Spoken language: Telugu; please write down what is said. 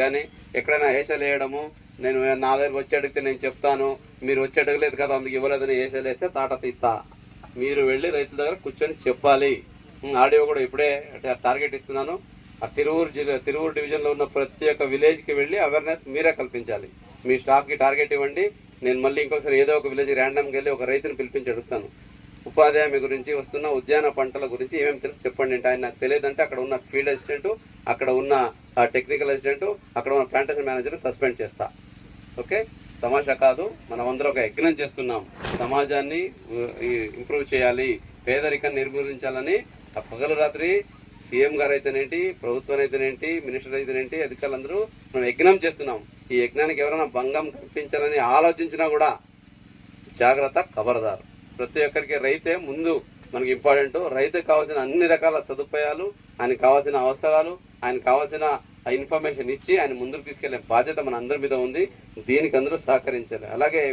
కానీ ఎక్కడైనా ఏషాలు వేయడము, నేను నా దగ్గర వచ్చి అడిగితే నేను చెప్తాను, మీరు వచ్చి అడగలేదు కదా అందుకు ఇవ్వలేదని ఏషాలు వేస్తే తాట తీస్తా. మీరు వెళ్ళి రైతుల దగ్గర కూర్చొని చెప్పాలి. ఆడియో కూడా ఇప్పుడే టార్గెట్ ఇస్తున్నాను. ఆ తిరువూరు డివిజన్లో ఉన్న ప్రతి ఒక్క విలేజ్కి వెళ్ళి అవేర్నెస్ మీరే కల్పించాలి. మీ స్టాఫ్కి టార్గెట్ ఇవ్వండి. నేను మళ్ళీ ఇంకొకసారి ఏదో ఒక విలేజ్ ర్యాండమ్కి వెళ్ళి ఒక రైతుని పిలిపించి అడుగుతాను. ఉపాధి హామీ గురించి, వస్తున్న ఉద్యాన పంటల గురించి ఏమేమి తెలుసు చెప్పండి అంటే, ఆయన నాకు తెలియదంటే అక్కడ ఉన్న ఫీల్డ్ అసిస్టెంట్, అక్కడ ఉన్న టెక్నికల్ అసిస్టెంట్, అక్కడ ఉన్న ప్లాంటేషన్ మేనేజర్ సస్పెండ్ చేస్తా. ఓకే, తమాషా కాదు. మనం అందరూ ఒక యజ్ఞం చేస్తున్నాం. సమాజాన్ని ఇంప్రూవ్ చేయాలి, పేదరికాన్ని నిర్మూలించాలని పగలు రాత్రి సీఎం గారు అయితేనేంటి, ప్రభుత్వం అయితేనేంటి, మినిస్టర్ అయితేనేంటి, అధికారులందరూ మనం యజ్ఞం చేస్తున్నాం. ఈ యజ్ఞానికి ఎవరైనా భంగం కల్పించాలని ఆలోచించినా కూడా జాగ్రత్త, ఖబర్దారు. ప్రతి ఒక్కరికి రైతే ముందు మనకి ఇంపార్టెంట్. రైతుకు కావాల్సిన అన్ని రకాల సదుపాయాలు, ఆయనకు కావాల్సిన అవసరాలు, ఆయనకు కావాల్సిన ఇన్ఫర్మేషన్ ఇచ్చి ఆయన ముందుకు తీసుకెళ్లే బాధ్యత మన అందరి మీద ఉంది. దీనికి అందరూ సహకరించాలి. అలాగే